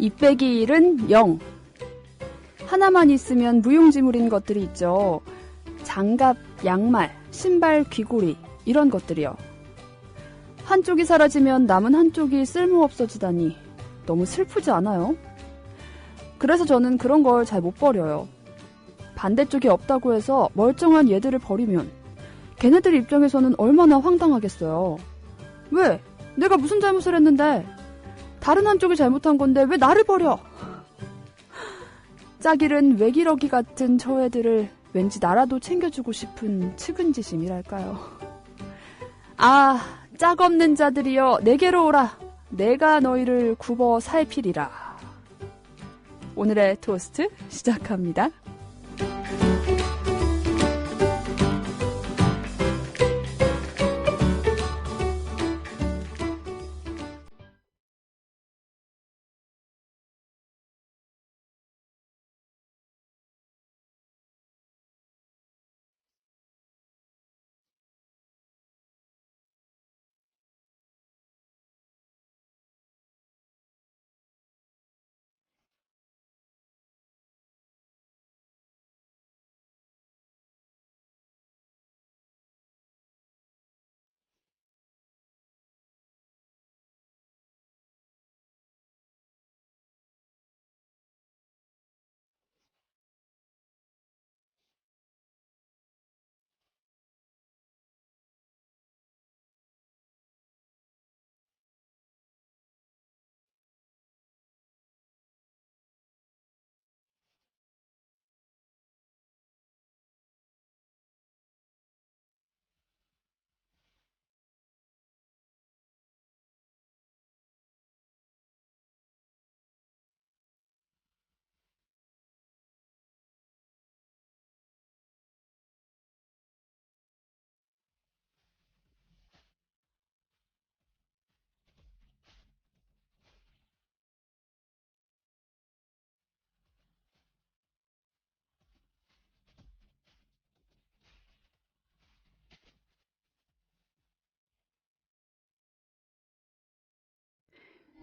2 빼기 1은 0. 하나만 있으면 무용지물인 것들이 있죠. 장갑, 양말, 신발, 귀고리 이런 것들이요. 한쪽이 사라지면 남은 한쪽이 쓸모없어지다니 너무 슬프지 않아요? 그래서 저는 그런 걸 잘 못 버려요. 반대쪽이 없다고 해서 멀쩡한 얘들을 버리면 걔네들 입장에서는 얼마나 황당하겠어요. 왜? 내가 무슨 잘못을 했는데? 다른 한쪽이 잘못한 건데 왜 나를 버려? 짝일은 외기러기 같은 저 애들을 왠지 나라도 챙겨주고 싶은 측은지심이랄까요. 아, 짝 없는 자들이여 내게로 오라. 내가 너희를 굽어 살피리라. 오늘의 토스트 시작합니다.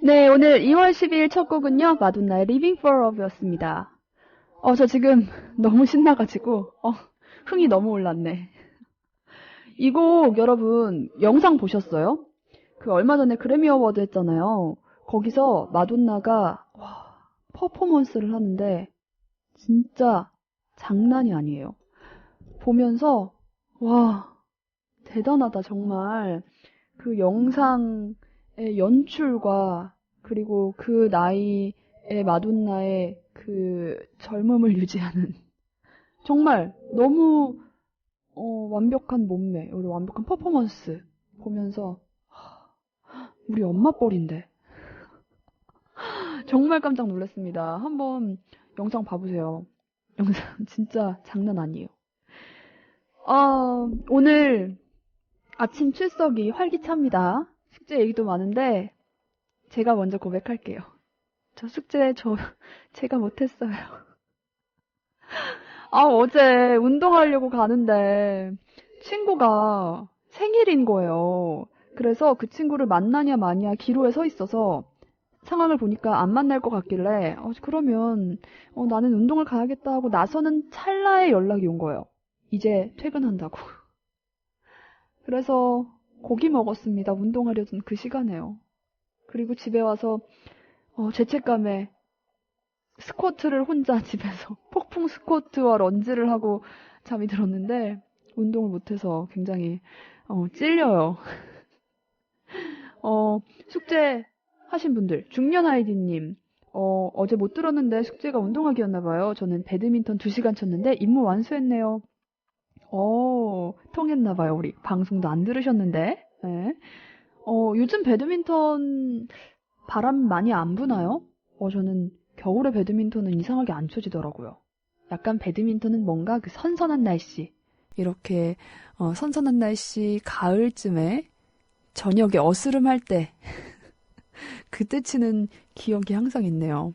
네, 오늘 2월 12일 첫 곡은요, 마돈나의 Living for Love였습니다. 저 지금 너무 신나가지고, 흥이 너무 올랐네. 이 곡 여러분 영상 보셨어요? 그 얼마 전에 그래미 어워드 했잖아요. 거기서 마돈나가 퍼포먼스를 하는데 진짜 장난이 아니에요. 보면서 와, 대단하다 정말. 그 영상의 연출과 그리고 그 나이의 마돈나의 그 젊음을 유지하는 정말 너무 완벽한 몸매, 우리 완벽한 퍼포먼스 보면서 우리 엄마 뻘인데 정말 깜짝 놀랐습니다. 한번 영상 봐보세요. 영상 진짜 장난 아니에요. 오늘 아침 출석이 활기찹니다. 숙제 얘기도 많은데 제가 먼저 고백할게요. 저 숙제 제가 못했어요. 어제 운동하려고 가는데 친구가 생일인 거예요. 그래서 그 친구를 만나냐 마냐 기로에 서 있어서 상황을 보니까 안 만날 것 같길래 그러면 나는 운동을 가야겠다 하고 나서는 찰나에 연락이 온 거예요. 이제 퇴근한다고. 그래서 고기 먹었습니다. 운동하려던 그 시간에요. 그리고 집에 와서 죄책감에 스쿼트를 혼자 집에서 폭풍 스쿼트와 런지를 하고 잠이 들었는데 운동을 못해서 굉장히 찔려요. 숙제 하신 분들, 중년 아이디님 어제 못 들었는데 숙제가 운동하기였나봐요. 저는 배드민턴 2시간 쳤는데 임무 완수했네요. 통했나봐요. 우리 방송도 안 들으셨는데. 네. 요즘 배드민턴 바람 많이 안 부나요? 저는 겨울에 배드민턴은 이상하게 안 쳐지더라고요. 약간 배드민턴은 뭔가 그 선선한 날씨, 이렇게 선선한 날씨 가을쯤에 저녁에 어스름할 때 그때 치는 기억이 항상 있네요.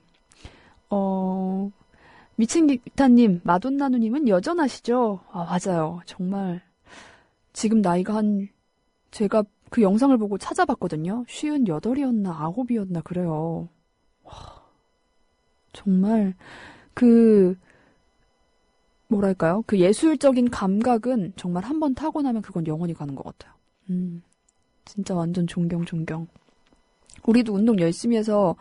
미친 기타님, 마돈나 누님은 여전하시죠? 맞아요. 정말 지금 나이가 제가 그 영상을 보고 찾아봤거든요. 58이었나 9이었나 그래요. 정말 뭐랄까요? 그 예술적인 감각은 정말 한 번 타고 나면 그건 영원히 가는 것 같아요. 진짜 완전 존경. 우리도 운동 열심히 해서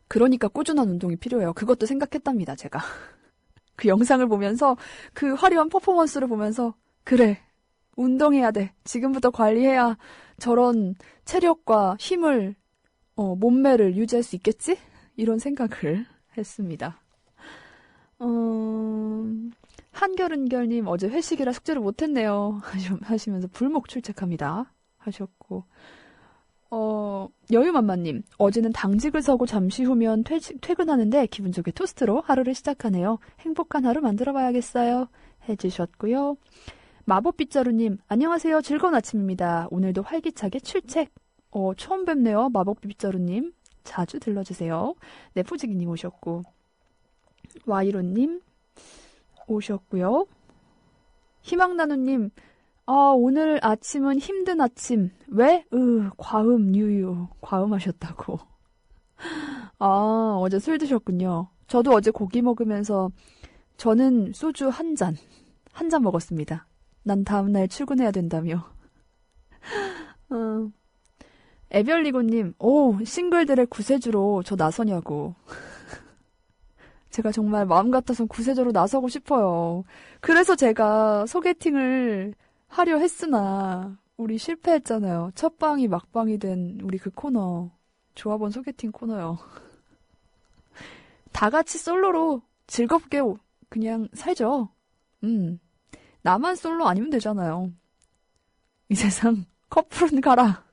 그러니까 꾸준한 운동이 필요해요. 그것도 생각했답니다, 제가. 그 영상을 보면서 그 화려한 퍼포먼스를 보면서 그래, 운동해야 돼. 지금부터 관리해야 저런 체력과 힘을 몸매를 유지할 수 있겠지? 이런 생각을 했습니다. 한결은결님 어제 회식이라 숙제를 못했네요. 하시면서 불목 출첵합니다. 하셨고 여유만마님 어제는 당직을 서고 잠시 후면 퇴근하는데 기분 좋게 토스트로 하루를 시작하네요. 행복한 하루 만들어봐야겠어요. 해주셨고요. 마법빗자루님 안녕하세요. 즐거운 아침입니다. 오늘도 활기차게 출첵. 처음 뵙네요. 마법빗자루님 자주 들러주세요. 네, 푸지기님 오셨고 와이로님 오셨고요. 희망나누님 오늘 아침은 힘든 아침. 왜? 과음 유유. 과음하셨다고. 어제 술 드셨군요. 저도 어제 고기 먹으면서 저는 소주 한 잔 먹었습니다. 난 다음날 출근해야 된다며. 에별리고님, 싱글들의 구세주로 저 나서냐고. 제가 정말 마음 같아선 구세주로 나서고 싶어요. 그래서 제가 소개팅을 하려 했으나 우리 실패했잖아요. 첫 방이 막방이 된 우리 그 코너. 조합원 소개팅 코너요. 다 같이 솔로로 즐겁게 그냥 살죠. 나만 솔로 아니면 되잖아요. 이 세상 커플은 가라.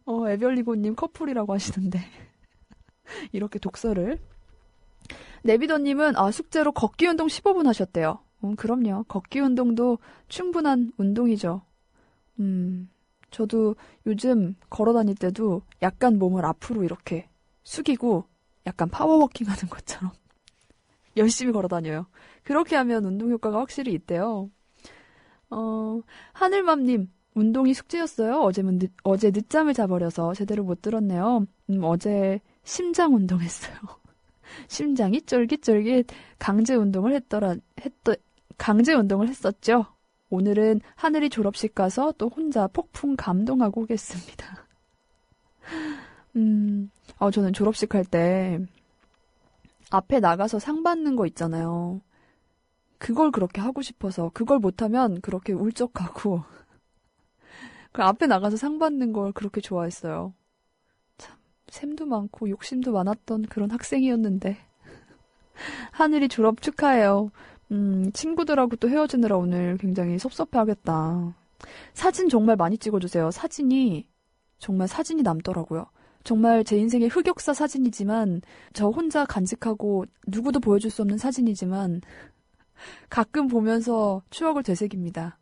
에별리고님 커플이라고 하시는데 이렇게 독서를. 네비더님은 숙제로 걷기 운동 15분 하셨대요. 그럼요. 걷기 운동도 충분한 운동이죠. 저도 요즘 걸어 다닐 때도 약간 몸을 앞으로 이렇게 숙이고 약간 파워워킹 하는 것처럼 열심히 걸어 다녀요. 그렇게 하면 운동 효과가 확실히 있대요. 하늘맘님, 운동이 숙제였어요? 어제 늦잠을 자버려서 제대로 못 들었네요. 어제 심장 운동했어요. 심장이 쫄깃쫄깃 강제 운동을 했었죠. 오늘은 하늘이 졸업식 가서 또 혼자 폭풍 감동하고 오겠습니다. 저는 졸업식 할 때 앞에 나가서 상 받는 거 있잖아요. 그걸 그렇게 하고 싶어서 그걸 못하면 그렇게 울적하고 그 앞에 나가서 상 받는 걸 그렇게 좋아했어요. 참 샘도 많고 욕심도 많았던 그런 학생이었는데 하늘이 졸업 축하해요. 친구들하고 또 헤어지느라 오늘 굉장히 섭섭해하겠다. 사진 정말 많이 찍어주세요. 사진이 남더라고요. 정말 제 인생의 흑역사 사진이지만 저 혼자 간직하고 누구도 보여줄 수 없는 사진이지만 가끔 보면서 추억을 되새깁니다.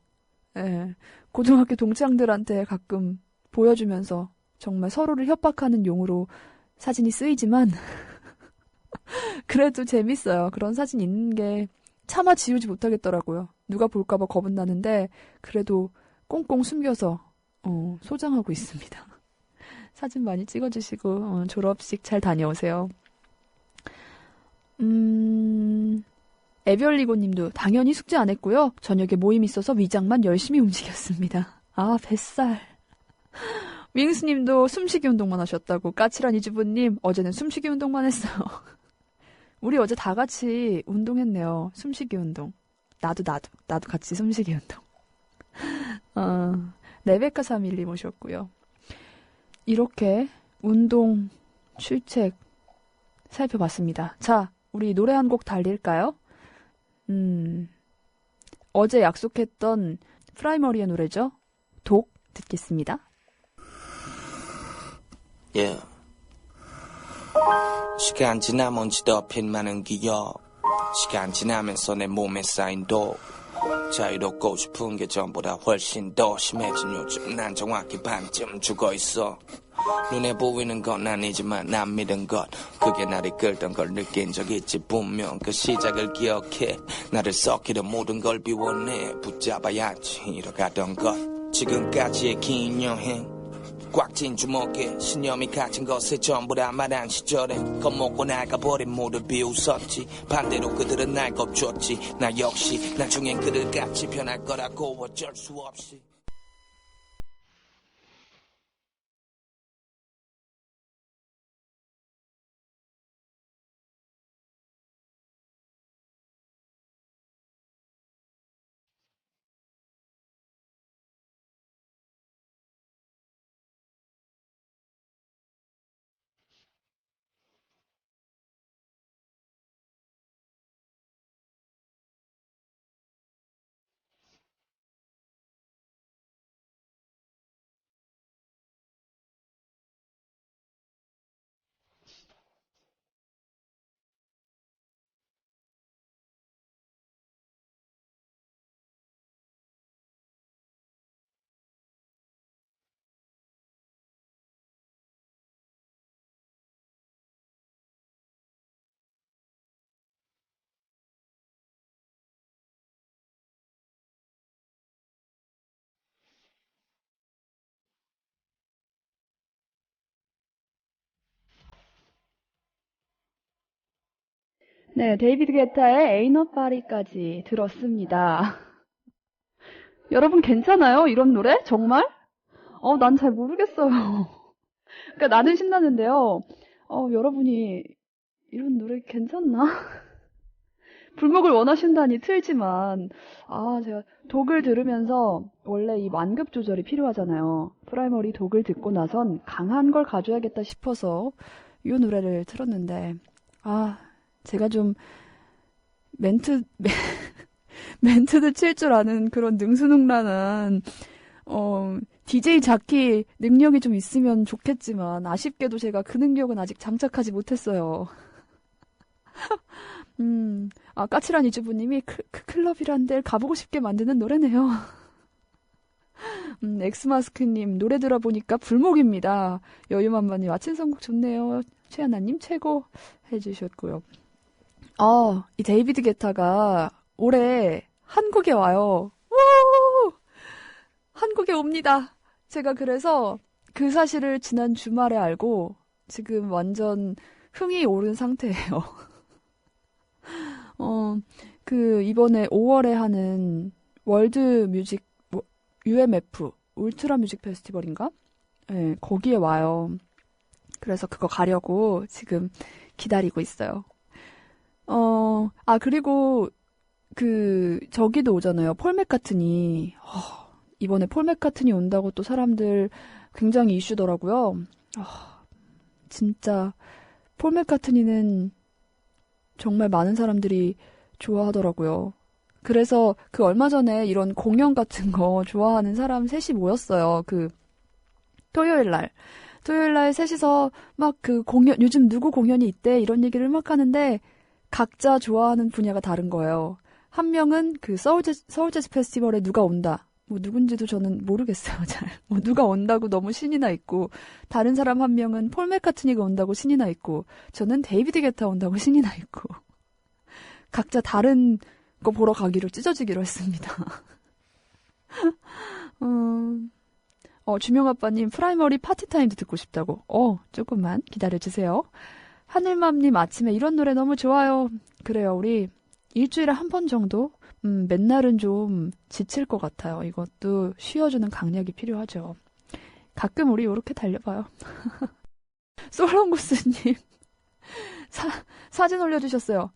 예, 고등학교 동창들한테 가끔 보여주면서 정말 서로를 협박하는 용으로 사진이 쓰이지만 그래도 재밌어요. 그런 사진 있는 게 차마 지우지 못하겠더라고요. 누가 볼까봐 겁은 나는데 그래도 꽁꽁 숨겨서 소장하고 있습니다. 사진 많이 찍어주시고 졸업식 잘 다녀오세요. 에별리고님도 당연히 숙제 안 했고요. 저녁에 모임 있어서 위장만 열심히 움직였습니다. 뱃살. 윙스님도 숨쉬기 운동만 하셨다고. 까칠한 이주부님 어제는 숨쉬기 운동만 했어요. 우리 어제 다 같이 운동했네요. 숨쉬기 운동. 나도 같이 숨쉬기 운동. 레베카 312 모셨고요. 이렇게 운동 출첵 살펴봤습니다. 자, 우리 노래 한 곡 달릴까요? 어제 약속했던 프라이머리의 노래죠. 독 듣겠습니다. Yeah. 시간 지나면 지덮인 많은 기억 시간 지나면서 내 몸에 쌓인 독 자유롭고 싶은 게 전보다 훨씬 더 심해진 요즘 난 정확히 반쯤 죽어있어 눈에 보이는 건 아니지만 난 믿은 것 그게 나를 끌던 걸 느낀 적 있지 분명 그 시작을 기억해 나를 썩히던 모든 걸 비워내 붙잡아야지 잃어가던 것 지금까지의 긴 여행 꽉 찐 주먹에 신념이 갇힌 것에 전부 다 말한 시절에 겁먹고 나가버린 모두 비웃었지. 반대로 그들은 날 겁줬지. 나 역시 나중엔 그들 같이 변할 거라고 어쩔 수 없이. 네, 데이비드 게타의 Ain't Nobody까지 들었습니다. 여러분 괜찮아요? 이런 노래? 정말? 난 잘 모르겠어요. 그러니까 나는 신나는데요. 여러분이 이런 노래 괜찮나? 불목을 원하신다니 틀지만, 제가 독을 들으면서 원래 이 완급 조절이 필요하잖아요. 프라이머리 독을 듣고 나선 강한 걸 가져야겠다 싶어서 이 노래를 틀었는데, 제가 좀 멘트도 칠 줄 아는 그런 능수능란한, DJ 자키 능력이 좀 있으면 좋겠지만, 아쉽게도 제가 그 능력은 아직 장착하지 못했어요. 까칠한 이주부님이 클럽이란 데를 가보고 싶게 만드는 노래네요. 엑스마스크님, 노래 들어보니까 불목입니다. 여유만만님, 아침 선곡 좋네요. 최하나님, 최고 해주셨고요. 이 데이비드 게타가 올해 한국에 와요. 우! 한국에 옵니다. 제가 그래서 그 사실을 지난 주말에 알고 지금 완전 흥이 오른 상태예요. 이번에 5월에 하는 월드 뮤직, UMF, 울트라 뮤직 페스티벌인가? 네, 거기에 와요. 그래서 그거 가려고 지금 기다리고 있어요. 그리고, 저기도 오잖아요. 폴 맥카트니. 이번에 폴 맥카트니 온다고 또 사람들 굉장히 이슈더라고요. 진짜, 폴 맥카트니는 정말 많은 사람들이 좋아하더라고요. 그래서 얼마 전에 이런 공연 같은 거 좋아하는 사람 셋이 모였어요. 토요일날 셋이서 막 공연, 요즘 누구 공연이 있대, 이런 얘기를 막 하는데, 각자 좋아하는 분야가 다른 거예요. 한 명은 서울재즈 페스티벌에 누가 온다. 누군지도 저는 모르겠어요, 잘. 누가 온다고 너무 신이 나 있고, 다른 사람 한 명은 폴 맥카트니가 온다고 신이 나 있고, 저는 데이비드 게타 온다고 신이 나 있고, 각자 다른 거 보러 가기로 찢어지기로 했습니다. 주명아빠님, 프라이머리 파티타임도 듣고 싶다고. 조금만 기다려주세요. 하늘맘님, 아침에 이런 노래 너무 좋아요. 그래요, 우리 일주일에 한 번 정도? 맨날은 좀 지칠 것 같아요. 이것도 쉬어주는 강약이 필요하죠. 가끔 우리 이렇게 달려봐요. 솔롱구스님, 사진 올려주셨어요.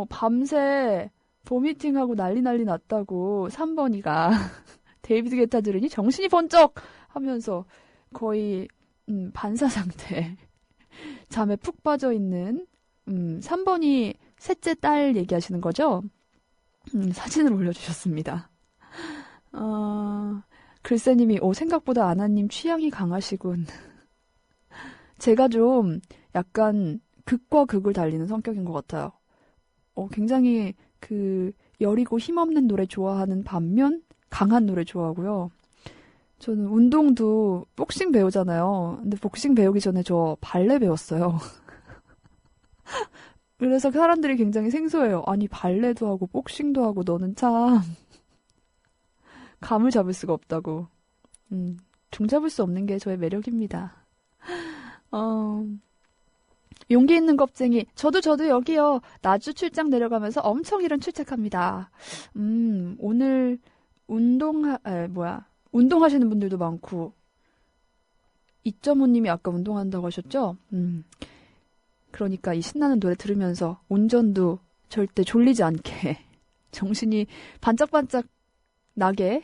밤새 보미팅하고 난리 났다고 3번이가 데이비드 게타 들으니 정신이 번쩍 하면서 거의 반사 상태. 잠에 푹 빠져있는 3번이 셋째 딸 얘기하시는 거죠? 사진을 올려주셨습니다. 글쎄님이 생각보다 아나님 취향이 강하시군. 제가 좀 약간 극과 극을 달리는 성격인 것 같아요. 굉장히 여리고 힘없는 노래 좋아하는 반면 강한 노래 좋아하고요. 저는 운동도 복싱 배우잖아요. 근데 복싱 배우기 전에 저 발레 배웠어요. 그래서 사람들이 굉장히 생소해요. 아니, 발레도 하고 복싱도 하고 너는 참 감을 잡을 수가 없다고. 종잡을 수 없는 게 저의 매력입니다. 용기 있는 겁쟁이. 저도 여기요. 나주 출장 내려가면서 엄청 이런 출첵합니다. 오늘 운동하시는 분들도 많고. 2.5님이 아까 운동한다고 하셨죠? 그러니까 이 신나는 노래 들으면서 운전도 절대 졸리지 않게 정신이 반짝반짝 나게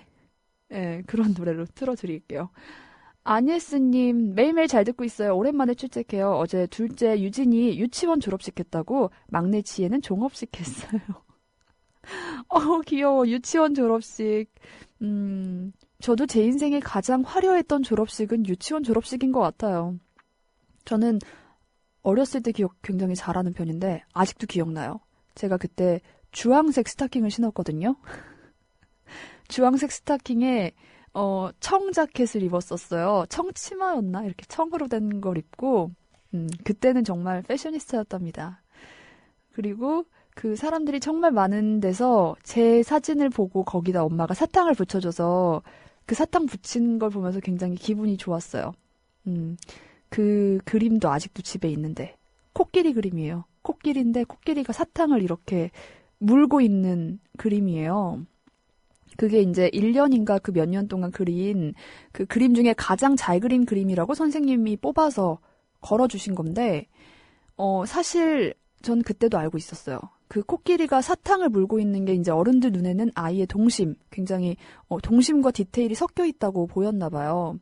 그런 노래로 틀어드릴게요. 아니에스님 매일매일 잘 듣고 있어요. 오랜만에 출첵해요. 어제 둘째 유진이 유치원 졸업식 했다고 막내 지혜는 종업식 했어요. 귀여워. 유치원 졸업식. 저도 제 인생에 가장 화려했던 졸업식은 유치원 졸업식인 것 같아요. 저는 어렸을 때 기억 굉장히 잘하는 편인데 아직도 기억나요. 제가 그때 주황색 스타킹을 신었거든요. 주황색 스타킹에 청 자켓을 입었었어요. 청 치마였나? 이렇게 청으로 된 걸 입고 그때는 정말 패셔니스타였답니다. 그리고 그 사람들이 정말 많은 데서 제 사진을 보고 거기다 엄마가 사탕을 붙여줘서 그 사탕 붙인 걸 보면서 굉장히 기분이 좋았어요. 그 그림도 아직도 집에 있는데 코끼리 그림이에요. 코끼리인데 코끼리가 사탕을 이렇게 물고 있는 그림이에요. 그게 이제 1년인가 그 몇 년 동안 그린 그 그림 중에 가장 잘 그린 그림이라고 선생님이 뽑아서 걸어주신 건데, 사실 전 그때도 알고 있었어요. 그 코끼리가 사탕을 물고 있는 게 이제 어른들 눈에는 아이의 동심, 굉장히 동심과 디테일이 섞여 있다고 보였나 봐요.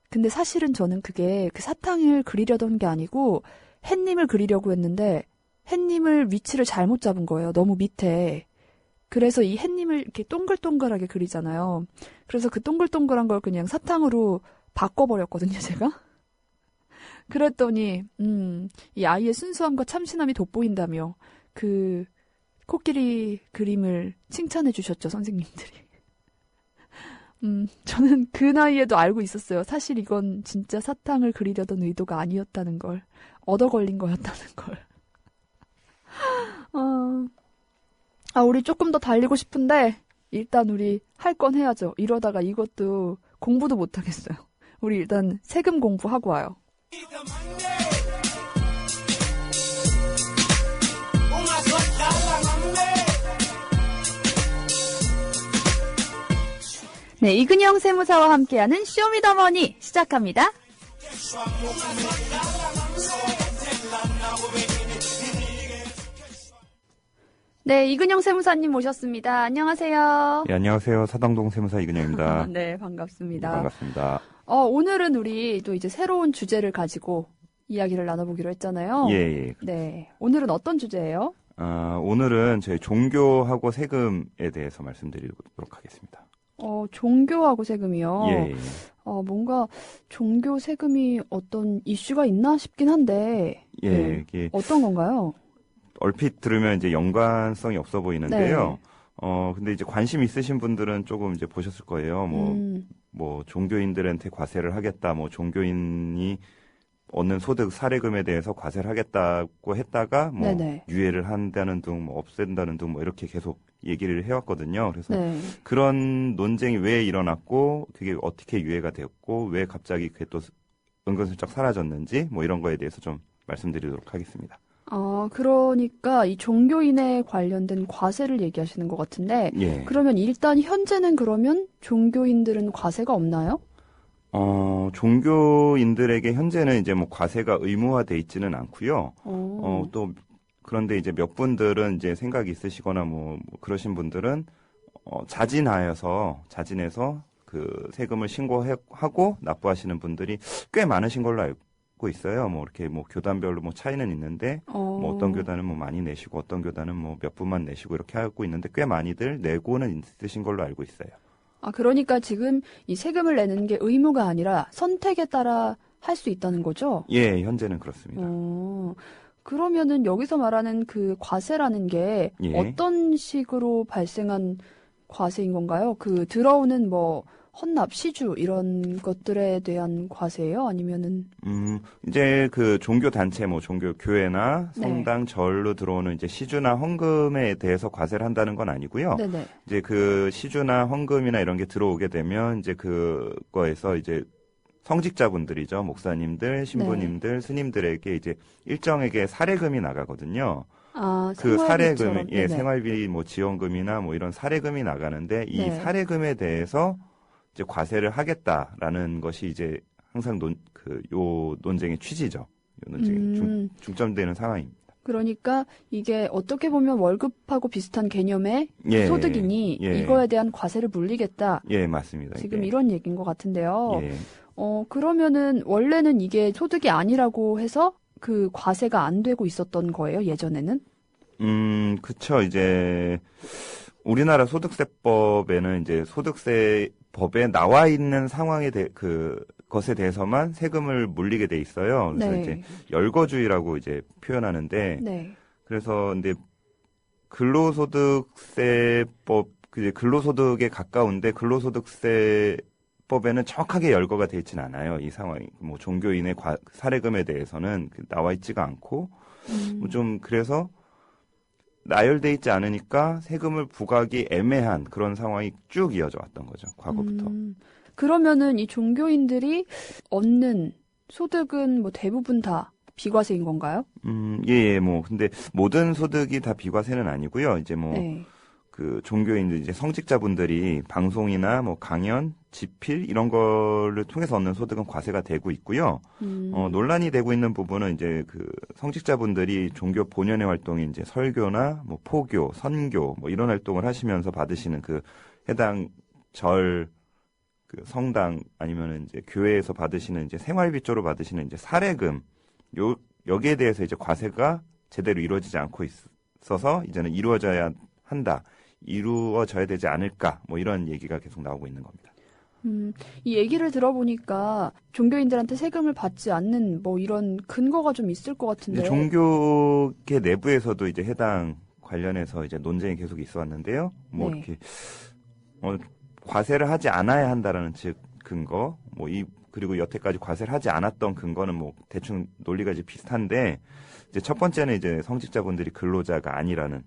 근데 사실은 저는 그게 그 사탕을 그리려던 게 아니고 햇님을 그리려고 했는데 햇님을 위치를 잘못 잡은 거예요. 너무 밑에. 그래서 이 햇님을 이렇게 동글동글하게 그리잖아요. 그래서 그 동글동글한 걸 그냥 사탕으로 바꿔버렸거든요, 제가. 그랬더니 이 아이의 순수함과 참신함이 돋보인다며 그 코끼리 그림을 칭찬해 주셨죠, 선생님들이. 저는 그 나이에도 알고 있었어요. 사실 이건 진짜 사탕을 그리려던 의도가 아니었다는 걸. 얻어 걸린 거였다는 걸. 우리 조금 더 달리고 싶은데 일단 우리 할 건 해야죠. 이러다가 이것도 공부도 못 하겠어요. 우리 일단 세금 공부하고 와요. 네, 이근영 세무사와 함께하는 쇼미더머니 시작합니다. 네, 이근영 세무사님 모셨습니다. 안녕하세요. 네, 안녕하세요. 사당동 세무사 이근영입니다. 네, 반갑습니다. 네, 반갑습니다. 오늘은 우리 또 이제 새로운 주제를 가지고 이야기를 나눠보기로 했잖아요. 예. 네, 오늘은 어떤 주제예요? 오늘은 저희 종교하고 세금에 대해서 말씀드리도록 하겠습니다. 종교하고 세금이요? 예. 뭔가 종교 세금이 어떤 이슈가 있나 싶긴 한데. 예. 네. 이게 어떤 건가요? 얼핏 들으면 이제 연관성이 없어 보이는데요. 네. 근데 이제 관심 있으신 분들은 조금 이제 보셨을 거예요. 뭐 종교인들한테 과세를 하겠다, 뭐 종교인이 얻는 소득 사례금에 대해서 과세를 하겠다고 했다가 뭐 네네. 유예를 한다는 등, 뭐 없앤다는 등, 뭐 이렇게 계속 얘기를 해왔거든요. 그래서 네. 그런 논쟁이 왜 일어났고, 그게 어떻게 유예가 됐고, 왜 갑자기 그게 또 은근슬쩍 사라졌는지, 뭐 이런 거에 대해서 좀 말씀드리도록 하겠습니다. 그러니까 이 종교인에 관련된 과세를 얘기하시는 것 같은데, 예. 그러면 일단 현재는 그러면 종교인들은 과세가 없나요? 종교인들에게 현재는 이제 뭐 과세가 의무화돼 있지는 않고요. 또 그런데 이제 몇 분들은 이제 생각이 있으시거나 뭐 그러신 분들은 자진해서 그 세금을 신고하고 납부하시는 분들이 꽤 많으신 걸로 알고 있어요. 뭐 이렇게 뭐 교단별로 뭐 차이는 있는데 뭐 어떤 교단은 뭐 많이 내시고 어떤 교단은 뭐 몇 분만 내시고 이렇게 하고 있는데 꽤 많이들 내고는 있으신 걸로 알고 있어요. 그러니까 지금 이 세금을 내는 게 의무가 아니라 선택에 따라 할 수 있다는 거죠? 예, 현재는 그렇습니다. 그러면은 여기서 말하는 그 과세라는 게 예. 어떤 식으로 발생한 과세인 건가요? 그 들어오는 뭐 헌납, 시주 이런 것들에 대한 과세예요? 아니면은 이제 그 종교 단체 뭐 종교 교회나 네. 성당 절로 들어오는 이제 시주나 헌금에 대해서 과세를 한다는 건 아니고요. 네네. 이제 그 시주나 헌금이나 이런 게 들어오게 되면 이제 그거에서 이제 성직자분들이죠. 목사님들, 신부님들, 스님들에게 이제 일정에게 사례금이 나가거든요. 아, 그 사례금, 네네. 예, 생활비 뭐 지원금이나 뭐 이런 사례금이 나가는데 이 네. 사례금에 대해서 이제 과세를 하겠다라는 것이 이제 항상 요 논쟁의 취지죠. 요 논쟁의 중점되는 상황입니다. 그러니까 이게 어떻게 보면 월급하고 비슷한 개념의 예, 소득이니 예. 이거에 대한 과세를 물리겠다. 예, 맞습니다. 지금 예. 이런 얘기인 것 같은데요. 예. 그러면은 원래는 이게 소득이 아니라고 해서 그 과세가 안 되고 있었던 거예요, 예전에는? 그쵸. 이제 우리나라 소득세법에는 이제 소득세법에 나와 있는 상황에 것에 대해서만 세금을 물리게 돼 있어요. 그래서 네. 이제 열거주의라고 이제 표현하는데 네. 그래서 근데 근로소득세법 그 근로소득에 가까운데 근로소득세법에는 정확하게 열거가 돼 있지는 않아요. 이 상황이 뭐 종교인의 사례금에 대해서는 나와 있지가 않고 뭐좀 그래서 나열돼 있지 않으니까 세금을 부과하기 애매한 그런 상황이 쭉 이어져 왔던 거죠. 과거부터. 그러면은 이 종교인들이 얻는 소득은 뭐 대부분 다 비과세인 건가요? 예, 뭐 근데 모든 소득이 다 비과세는 아니고요. 이제 뭐 네. 그 종교인들 이제 성직자분들이 방송이나 뭐 강연, 집필 이런 거를 통해서 얻는 소득은 과세가 되고 있고요. 논란이 되고 있는 부분은 이제 그 성직자분들이 종교 본연의 활동이 이제 설교나 뭐 포교, 선교 뭐 이런 활동을 하시면서 받으시는 그 해당 절 그 성당 아니면은 이제 교회에서 받으시는 이제 생활비 쪽으로 받으시는 이제 사례금 여기에 대해서 이제 과세가 제대로 이루어지지 않고 있어서 이제는 이루어져야 되지 않을까 뭐 이런 얘기가 계속 나오고 있는 겁니다. 이 얘기를 들어보니까 종교인들한테 세금을 받지 않는 뭐 이런 근거가 좀 있을 것 같은데. 종교계 내부에서도 이제 해당 관련해서 이제 논쟁이 계속 있어 왔는데요. 뭐 네. 이렇게 과세를 하지 않아야 한다라는 즉 근거, 그리고 여태까지 과세를 하지 않았던 근거는 뭐 대충 논리가 이제 비슷한데 이제 첫 번째는 이제 성직자분들이 근로자가 아니라는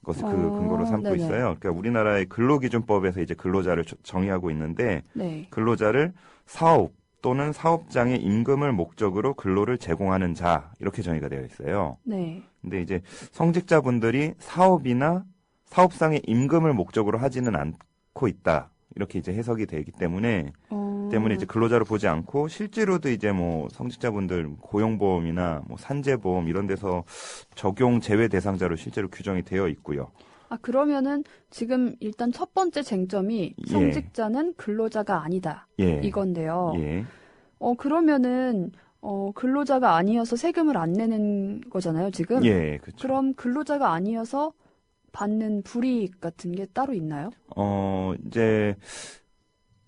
것을 그 근거로 삼고 네네. 있어요. 그러니까 우리나라의 근로기준법에서 이제 근로자를 정의하고 있는데 네. 근로자를 사업 또는 사업장의 임금을 목적으로 근로를 제공하는 자 이렇게 정의가 되어 있어요. 네. 근데 이제 성직자분들이 사업이나 사업상의 임금을 목적으로 하지는 않고 있다. 이렇게 이제 해석이 되기 때문에 이제 근로자로 보지 않고 실제로도 이제 뭐 성직자분들 고용보험이나 뭐 산재보험 이런 데서 적용 제외 대상자로 실제로 규정이 되어 있고요. 아, 그러면은 지금 일단 첫 번째 쟁점이 성직자는 근로자가 아니다. 예. 이건데요. 예. 그러면은 근로자가 아니어서 세금을 안 내는 거잖아요, 지금. 예, 그렇죠. 그럼 근로자가 아니어서 받는 불이익 같은 게 따로 있나요? 이제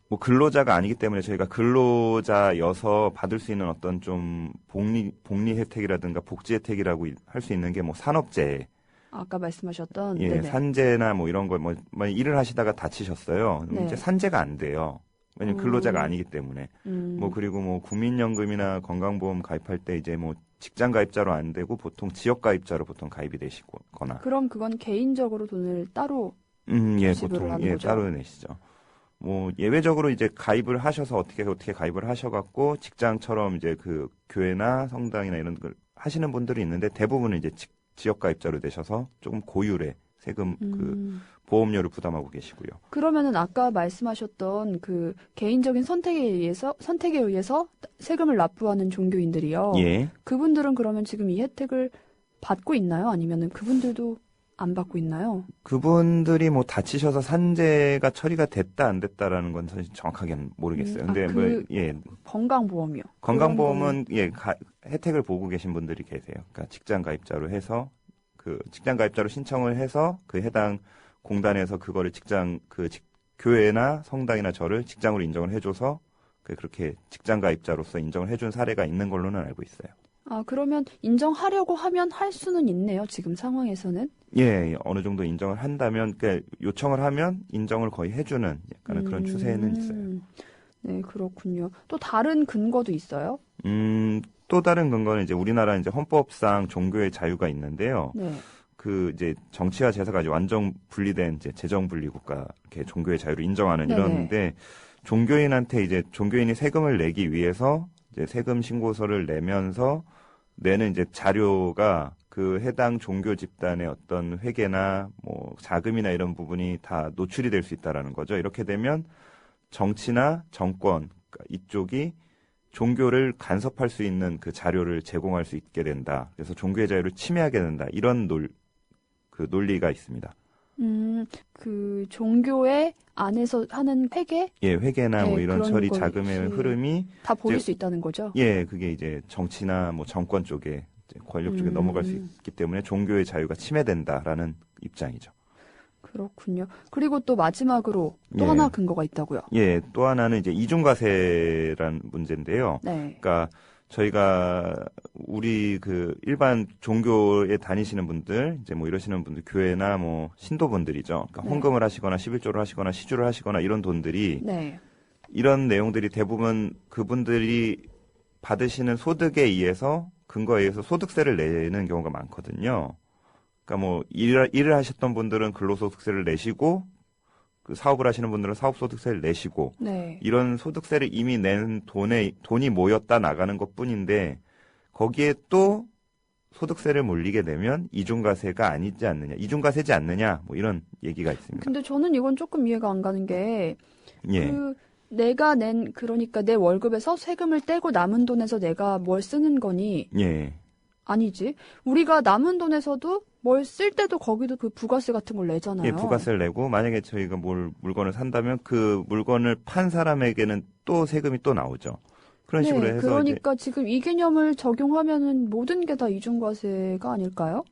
뭐 근로자가 아니기 때문에 저희가 근로자여서 받을 수 있는 어떤 좀 복리 혜택이라든가 복지 혜택이라고 할 수 있는 게 뭐 산업재해, 아까 말씀하셨던 예, 네네. 산재나 뭐 이런 거 뭐 일을 하시다가 다치셨어요. 네. 이제 산재가 안 돼요. 왜냐면 근로자가 아니기 때문에. 뭐 그리고 뭐 국민연금이나 건강보험 가입할 때 이제 뭐 직장 가입자로 안 되고 보통 지역 가입자로 보통 가입이 되시거나. 그럼 그건 개인적으로 돈을 따로 예, 지불을 보통 하는 거죠? 따로 내시죠. 뭐 예외적으로 이제 가입을 하셔서 어떻게 가입을 하셔갖고 직장처럼 이제 그 교회나 성당이나 이런 걸 하시는 분들이 있는데 대부분은 이제 지역 가입자로 되셔서 조금 고율의 세금 그 보험료를 부담하고 계시고요. 그러면은 아까 말씀하셨던 그 개인적인 선택에 의해서 세금을 납부하는 종교인들이요. 예. 그분들은 그러면 지금 이 혜택을 받고 있나요? 아니면은 그분들도 안 받고 있나요? 그분들이 뭐 다치셔서 산재가 처리가 됐다 안 됐다라는 건 사실 정확하게는 모르겠어요. 근데 건강보험이요. 건강보험은 혜택을 보고 계신 분들이 계세요. 그러니까 직장 가입자로 해서 그 직장 가입자로 신청을 해서 그 해당 공단에서 그거를 교회나 성당이나 절을 직장으로 인정을 해줘서 그렇게 직장 가입자로서 인정을 해준 사례가 있는 걸로는 알고 있어요. 아, 그러면 인정하려고 하면 할 수는 있네요. 지금 상황에서는. 예, 어느 정도 인정을 한다면, 그러니까 요청을 하면 인정을 거의 해주는 약간의 그런 추세는 있어요. 네, 그렇군요. 또 다른 근거도 있어요? 또 다른 근거는 이제 우리나라 이제 헌법상 종교의 자유가 있는데요. 네. 그 이제 정치와 제사가 이제 완전 분리된 이제 재정 분리 국가 이렇게 종교의 자유를 인정하는 네네. 이런데 종교인한테 이제 종교인이 세금을 내기 위해서 이제 세금 신고서를 내면서 내는 이제 자료가 그 해당 종교 집단의 어떤 회계나 뭐 자금이나 이런 부분이 다 노출이 될 수 있다라는 거죠. 이렇게 되면 정치나 정권 그러니까 이쪽이 종교를 간섭할 수 있는 그 자료를 제공할 수 있게 된다. 그래서 종교의 자유를 침해하게 된다. 이런 논리가 있습니다. 그 종교의 안에서 하는 회계? 예, 회계나 네, 뭐 이런 그런 처리 것이 자금의 흐름이 다 보일 이제- 수 있다는 거죠? 예, 그게 이제 정치나 뭐 정권 쪽에 이제 권력 쪽에 넘어갈 수 있기 때문에 종교의 자유가 침해된다라는 입장이죠. 그렇군요. 그리고 또 마지막으로 또 예. 하나 근거가 있다고요? 예, 또 하나는 이제 이중과세란 문제인데요. 네. 그러니까 저희가 우리 그 일반 종교에 다니시는 분들, 이제 뭐 이러시는 분들, 교회나 뭐 신도분들이죠. 그러니까 네. 헌금을 하시거나 11조를 하시거나 시주를 하시거나 이런 돈들이 네. 이런 내용들이 대부분 그분들이 받으시는 소득에 의해서 근거에 의해서 소득세를 내는 경우가 많거든요. 그러니까 뭐 일을 하셨던 분들은 근로소득세를 내시고 그 사업을 하시는 분들은 사업소득세를 내시고 네. 이런 소득세를 이미 낸 돈이 모였다 나가는 것뿐인데 거기에 또 소득세를 몰리게 되면 이중과세가 아니지 않느냐, 이중과세지 않느냐, 뭐 이런 얘기가 있습니다. 근데 저는 이건 조금 이해가 안 가는 게, 예, 내가 그러니까 내 월급에서 세금을 떼고 남은 돈에서 내가 뭘 쓰는 거니, 예, 아니지. 우리가 남은 돈에서도 뭘 쓸 때도 거기도 그 부가세 같은 걸 내잖아요. 예, 부가세를 내고 만약에 저희가 물건을 산다면 그 물건을 판 사람에게는 또 세금이 또 나오죠. 그런 네, 식으로 해서 그러니까 지금 이 개념을 적용하면은 모든 게 다 이중과세가 아닐까요?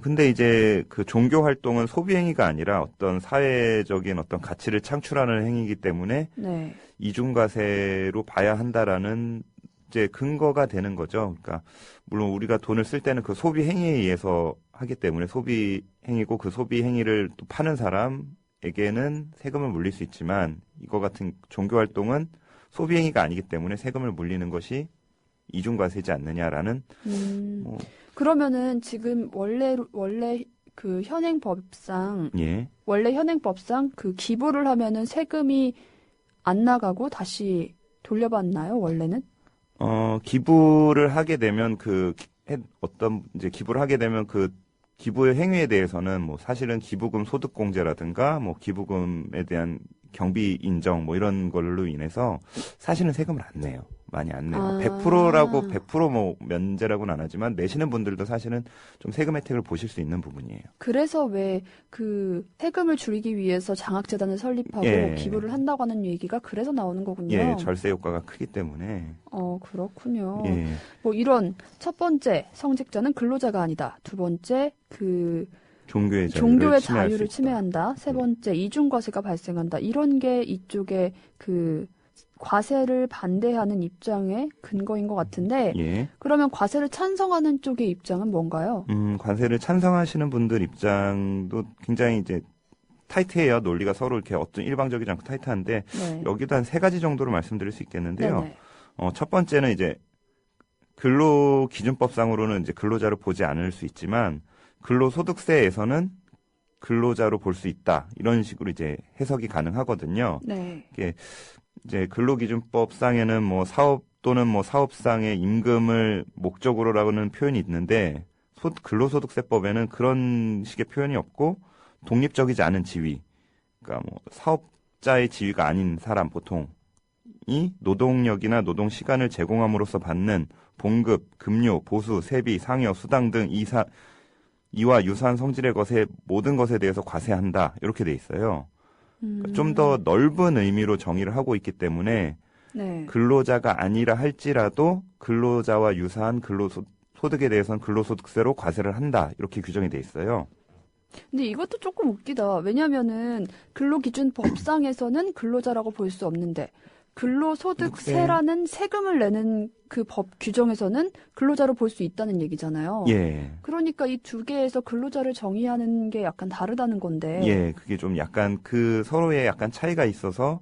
근데 이제 그 종교 활동은 소비 행위가 아니라 어떤 사회적인 어떤 가치를 창출하는 행위이기 때문에 네. 이중과세로 봐야 한다라는 이제 근거가 되는 거죠. 그러니까 물론 우리가 돈을 쓸 때는 그 소비 행위에 의해서 하기 때문에 소비 행위고 그 소비 행위를 또 파는 사람에게는 세금을 물릴 수 있지만 이거 같은 종교 활동은 소비 행위가 아니기 때문에 세금을 물리는 것이 이중과세지 않느냐라는 뭐, 그러면은 지금 원래 그 예. 원래 현행법상 그 기부를 하면은 세금이 안 나가고 다시 돌려받나요, 원래는? 기부를 하게 되면 이제 기부를 하게 되면 그 기부의 행위에 대해서는 뭐 사실은 기부금 소득공제라든가 뭐 기부금에 대한 경비 인정 뭐 이런 걸로 인해서 사실은 세금을 안 내요. 많이 안 내요. 아. 100% 뭐 면제라고는 안 하지만 내시는 분들도 사실은 좀 세금 혜택을 보실 수 있는 부분이에요. 그래서 왜 그 세금을 줄이기 위해서 장학재단을 설립하고 예. 기부를 한다고 하는 얘기가 그래서 나오는 거군요. 예, 절세 효과가 크기 때문에. 그렇군요. 예. 뭐 이런 첫 번째 성직자는 근로자가 아니다. 두 번째 그 종교의 자유를 침해한다. 세 번째 이중과세가 발생한다. 이런 게 이쪽에 그 과세를 반대하는 입장의 근거인 것 같은데 예. 그러면 과세를 찬성하는 쪽의 입장은 뭔가요? 관세를 찬성하시는 분들 입장도 굉장히 이제 타이트해요. 논리가 서로 이렇게 어떤 일방적이지 않고 타이트한데 네. 여기도 한 3가지 정도로 말씀드릴 수 있겠는데요. 네네. 첫 번째는 이제 근로기준법상으로는 이제 근로자로 보지 않을 수 있지만 근로소득세에서는 근로자로 볼 수 있다. 이런 식으로 이제 해석이 가능하거든요. 네. 이게 이제 근로기준법상에는 뭐 사업 또는 뭐 사업상의 임금을 목적으로라고는 표현이 있는데 근로소득세법에는 그런 식의 표현이 없고 독립적이지 않은 지위, 그러니까 뭐 사업자의 지위가 아닌 사람 보통이 노동력이나 노동 시간을 제공함으로써 받는 봉급, 급료, 보수, 세비, 상여, 수당 등 이와 유사한 성질의 것의 모든 것에 대해서 과세한다. 이렇게 돼 있어요. 좀 더 넓은 의미로 정의를 하고 있기 때문에 네. 근로자가 아니라 할지라도 근로자와 유사한 소득에 대해서는 근로소득세로 과세를 한다. 이렇게 규정이 돼 있어요. 근데 이것도 조금 웃기다. 왜냐면은 근로기준법상에서는 근로자라고 볼 수 없는데 근로소득세라는 세금을 내는 그 법 규정에서는 근로자로 볼 수 있다는 얘기잖아요. 예. 그러니까 이 두 개에서 근로자를 정의하는 게 약간 다르다는 건데. 예, 그게 좀 약간 그 서로의 약간 차이가 있어서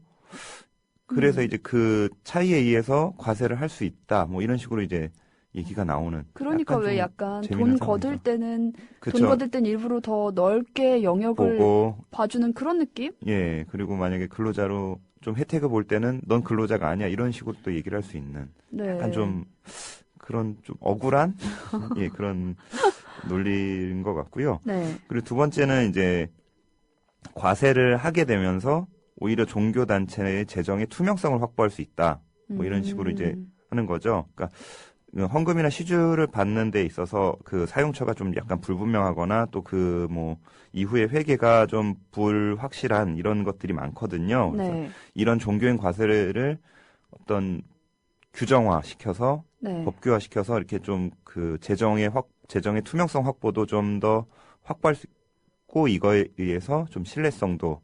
그래서 이제 그 차이에 의해서 과세를 할 수 있다. 뭐 이런 식으로 이제 얘기가 나오는. 그러니까 왜 약간 재미있는 돈 거둘 상황이죠. 때는 그쵸. 돈 거둘 땐 일부러 더 넓게 영역을 보고 봐주는 그런 느낌? 예, 그리고 만약에 근로자로 좀 혜택을 볼 때는 넌 근로자가 아니야 이런 식으로 또 얘기를 할 수 있는 네. 약간 좀 그런 좀 억울한 예, 그런 논리인 것 같고요. 네. 그리고 두 번째는 이제 과세를 하게 되면서 오히려 종교 단체의 재정의 투명성을 확보할 수 있다. 뭐 이런 식으로 이제 하는 거죠. 그러니까 헌금이나 시주를 받는 데 있어서 그 사용처가 좀 약간 불분명하거나 또 그 뭐 이후에 회계가 좀 불확실한 이런 것들이 많거든요. 그래서 네. 이런 종교인 과세를 어떤 규정화 시켜서 네. 법규화 시켜서 이렇게 좀 그 재정의 투명성 확보도 좀 더 확보할 수 있고 이거에 의해서 좀 신뢰성도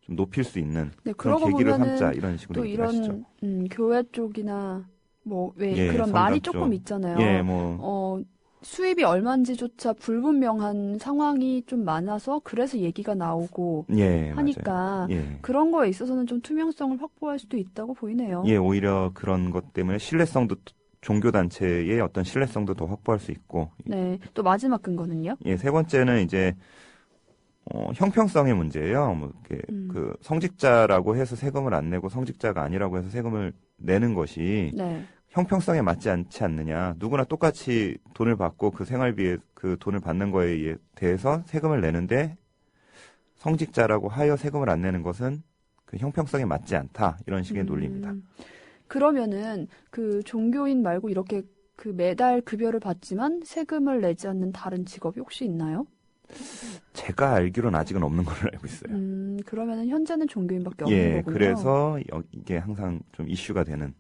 좀 높일 수 있는 네, 그런 그러고 계기를 보면은 삼자 이런 식으로 또 얘기를 하시죠. 이런 교회 쪽이나 뭐 왜 예, 그런 성당 말이 쪽. 조금 있잖아요. 예, 뭐 수입이 얼마인지조차 불분명한 상황이 좀 많아서 그래서 얘기가 나오고 예, 하니까 맞아요. 예. 그런 거에 있어서는 좀 투명성을 확보할 수도 있다고 보이네요. 예, 오히려 그런 것 때문에 신뢰성도 종교 단체의 어떤 신뢰성도 더 확보할 수 있고. 네, 또 마지막 근거는요? 예, 세 번째는 이제 형평성의 문제예요. 뭐 이렇게 그 성직자라고 해서 세금을 안 내고 성직자가 아니라고 해서 세금을 내는 것이 네. 형평성에 맞지 않지 않느냐. 누구나 똑같이 돈을 받고 그 생활비에 그 돈을 받는 거에 대해서 세금을 내는데 성직자라고 하여 세금을 안 내는 것은 그 형평성에 맞지 않다. 이런 식의 논리입니다. 그러면은 그 종교인 말고 이렇게 그 매달 급여를 받지만 세금을 내지 않는 다른 직업이 혹시 있나요? 제가 알기로는 아직은 없는 걸로 알고 있어요. 그러면은 현재는 종교인밖에 없는 예, 거군요. 그래서 이게 항상 좀 이슈가 되는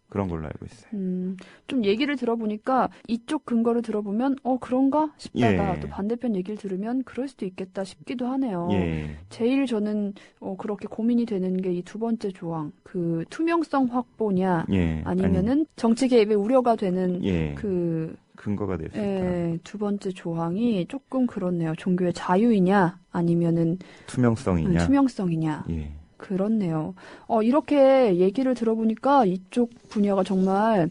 그런 걸로 알고 있어요. 좀 얘기를 들어보니까 이쪽 근거를 들어보면 그런가 싶다가 예. 또 반대편 얘기를 들으면 그럴 수도 있겠다 싶기도 하네요. 예. 제일 저는 그렇게 고민이 되는 게 이 두 번째 조항, 그 투명성 확보냐 예. 아니면은 정치 개입에 우려가 되는 예. 그 근거가 될 수 있다. 예, 두 번째 조항이 조금 그렇네요. 종교의 자유이냐 아니면은 투명성이냐. 투명성이냐. 예. 그렇네요. 이렇게 얘기를 들어보니까 이쪽 분야가 정말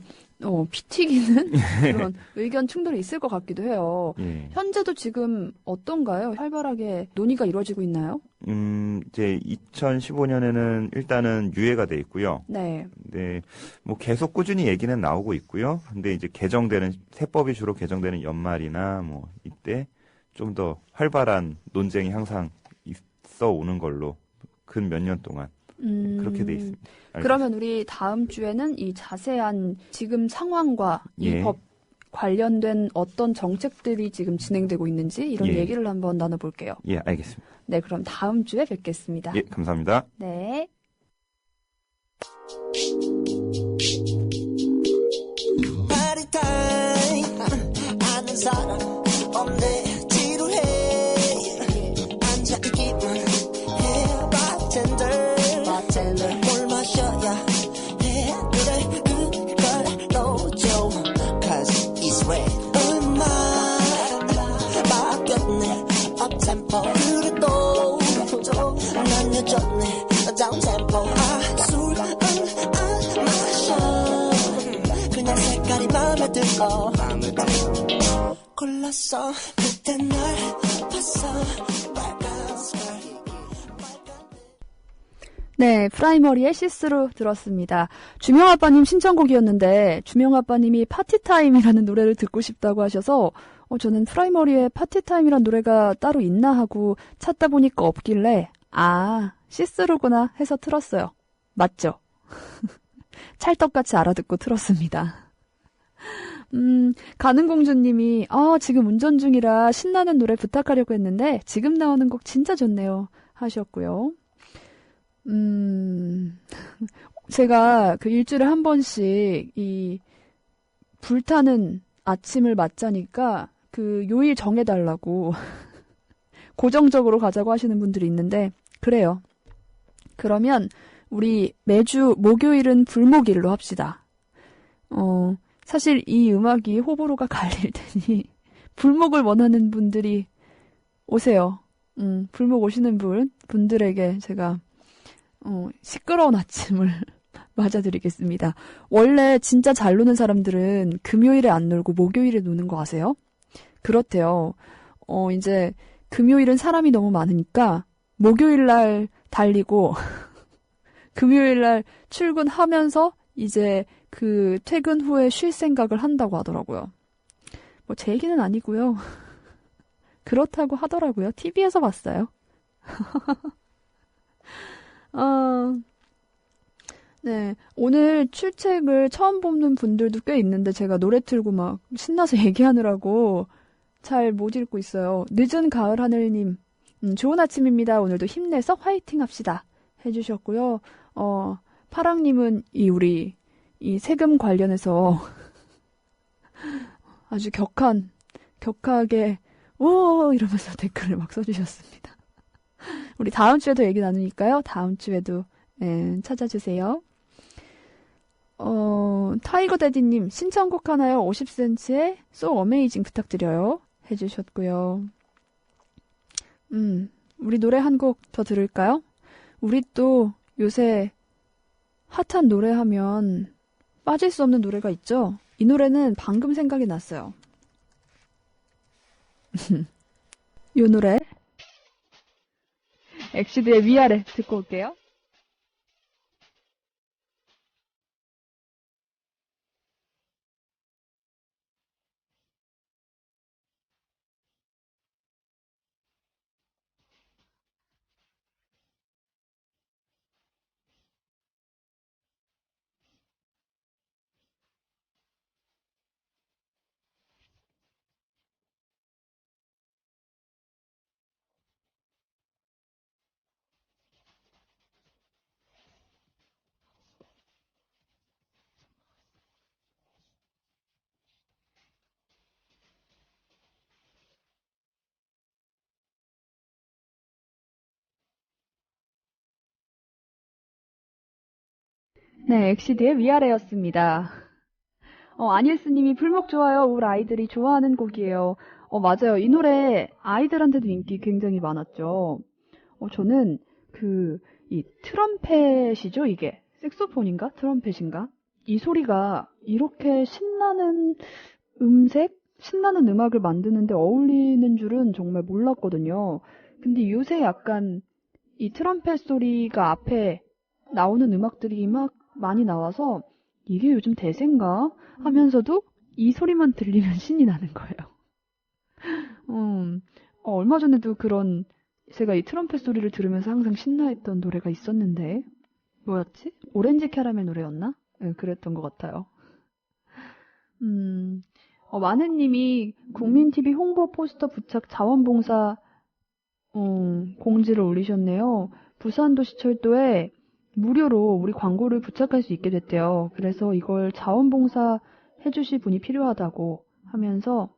피 튀기는 그런 의견 충돌이 있을 것 같기도 해요. 예. 현재도 지금 어떤가요? 활발하게 논의가 이루어지고 있나요? 이제 2015년에는 일단은 유예가 돼 있고요. 네. 네, 뭐 계속 꾸준히 얘기는 나오고 있고요. 근데 이제 세법이 주로 개정되는 연말이나 뭐 이때 좀 더 활발한 논쟁이 항상 있어 오는 걸로 근 몇 년 동안 그렇게 돼 있습니다. 그러면 우리 다음 주에는 이 자세한 지금 상황과 예. 이 법 관련된 어떤 정책들이 지금 진행되고 있는지 이런 예. 얘기를 한번 나눠볼게요. 예, 알겠습니다. 네, 그럼 다음 주에 뵙겠습니다. 예, 감사합니다. 네. 파리 타임 아는 사람 없네 지루해 앉아있기만 해 바텐더 뭘 마셔야 해 그래 그걸 넣어줘 Cause it's red 음악 바뀌었네 업템포 그래도 난 여전히 다운템포 술 안 마셔 그냥 색깔이 맘에 들어 골랐어 그때 날 봤어 빨간 스컬 네, 프라이머리의 시스루 들었습니다. 주명아빠님 신청곡이었는데 주명아빠님이 파티타임이라는 노래를 듣고 싶다고 하셔서 저는 프라이머리의 파티타임이란 노래가 따로 있나 하고 찾다 보니까 없길래 시스루구나 해서 틀었어요. 맞죠? 찰떡같이 알아듣고 틀었습니다. 가는공주님이 지금 운전 중이라 신나는 노래 부탁하려고 했는데 지금 나오는 곡 진짜 좋네요 하셨고요. 제가 그 일주일에 한 번씩 이 불타는 아침을 맞자니까 그 요일 정해달라고 고정적으로 가자고 하시는 분들이 있는데 그래요. 그러면 우리 매주 목요일은 불목일로 합시다. 사실 이 음악이 호불호가 갈릴 테니 불목을 원하는 분들이 오세요. 불목 오시는 분들에게 제가 시끄러운 아침을 맞아드리겠습니다. 원래 진짜 잘 노는 사람들은 금요일에 안 놀고 목요일에 노는 거 아세요? 그렇대요. 이제 금요일은 사람이 너무 많으니까 목요일날 달리고 금요일날 출근하면서 이제 그 퇴근 후에 쉴 생각을 한다고 하더라고요. 뭐 제 얘기는 아니고요. 그렇다고 하더라고요. TV에서 봤어요. 네. 오늘 출첵을 처음 보는 분들도 꽤 있는데 제가 노래 틀고 막 신나서 얘기하느라고 잘 못 읽고 있어요. 늦은 가을 하늘님, 좋은 아침입니다. 오늘도 힘내서 화이팅 합시다. 해주셨고요. 파랑님은 우리 세금 관련해서 아주 격하게 오 이러면서 댓글을 막 써주셨습니다. 우리 다음 주에도 얘기 나누니까요. 다음 주에도 찾아주세요. 타이거 데디님 신청곡 하나요? 50cm의 So Amazing 부탁드려요. 해주셨고요. 우리 노래 한 곡 더 들을까요? 우리 또 요새 핫한 노래하면 빠질 수 없는 노래가 있죠? 이 노래는 방금 생각이 났어요. 이 노래 엑시드의 위아래 듣고 올게요. 네, 엑시드의 위아래였습니다. 아니엘스님이 불목 좋아요. 우리 아이들이 좋아하는 곡이에요. 맞아요. 이 노래 아이들한테도 인기 굉장히 많았죠. 저는 이 트럼펫이죠, 이게. 색소폰인가? 트럼펫인가? 이 소리가 이렇게 신나는 신나는 음악을 만드는데 어울리는 줄은 정말 몰랐거든요. 근데 요새 약간 이 트럼펫 소리가 앞에 나오는 음악들이 막 많이 나와서 이게 요즘 대세인가 하면서도 이 소리만 들리면 신이 나는 거예요. 얼마 전에도 제가 이 트럼펫 소리를 들으면서 항상 신나했던 노래가 있었는데 뭐였지? 오렌지 캐러멜 노래였나? 네, 그랬던 것 같아요. 마느님이 국민TV 홍보 포스터 부착 자원봉사 공지를 올리셨네요. 부산도시철도에 무료로 우리 광고를 부착할 수 있게 됐대요. 그래서 이걸 자원봉사 해주실 분이 필요하다고 하면서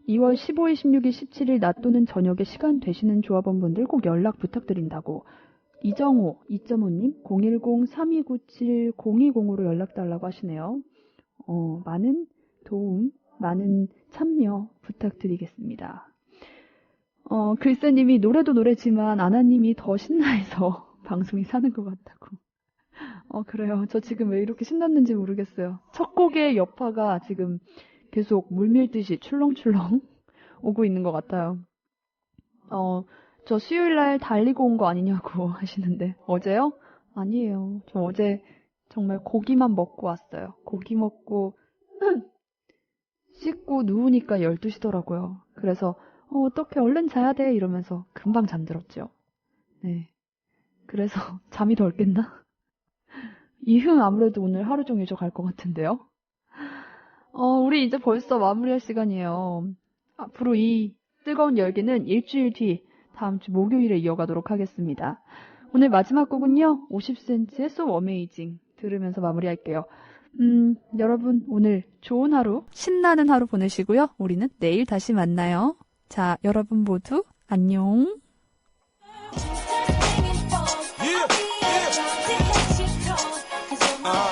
2월 15일, 16일, 17일 낮 또는 저녁에 시간 되시는 조합원분들 꼭 연락 부탁드린다고. 이정호, 2.5님, 010-3297-020으로 연락달라고 하시네요. 많은 도움, 많은 참여 부탁드리겠습니다. 글쎄님이 노래도 노래지만 아나님이 더 신나해서 방송이 사는 것 같다고. 그래요. 저 지금 왜 이렇게 신났는지 모르겠어요. 첫 곡의 여파가 지금 계속 물밀듯이 출렁출렁 오고 있는 것 같아요. 저 수요일날 달리고 온 거 아니냐고 하시는데 어제요? 아니에요. 저 어제 정말 고기만 먹고 왔어요. 고기 먹고 씻고 누우니까 12시더라고요. 그래서 어떡해 얼른 자야 돼 이러면서 금방 잠들었죠. 네. 그래서 잠이 덜 깼나? 이흥 아무래도 오늘 하루 종일 저 갈 것 같은데요. 우리 이제 벌써 마무리할 시간이에요. 앞으로 이 뜨거운 열기는 일주일 뒤 다음 주 목요일에 이어가도록 하겠습니다. 오늘 마지막 곡은요. 50cm의 So Amazing 들으면서 마무리할게요. 여러분 오늘 좋은 하루, 신나는 하루 보내시고요. 우리는 내일 다시 만나요. 자, 여러분 모두 안녕. Yeah, yeah. 아.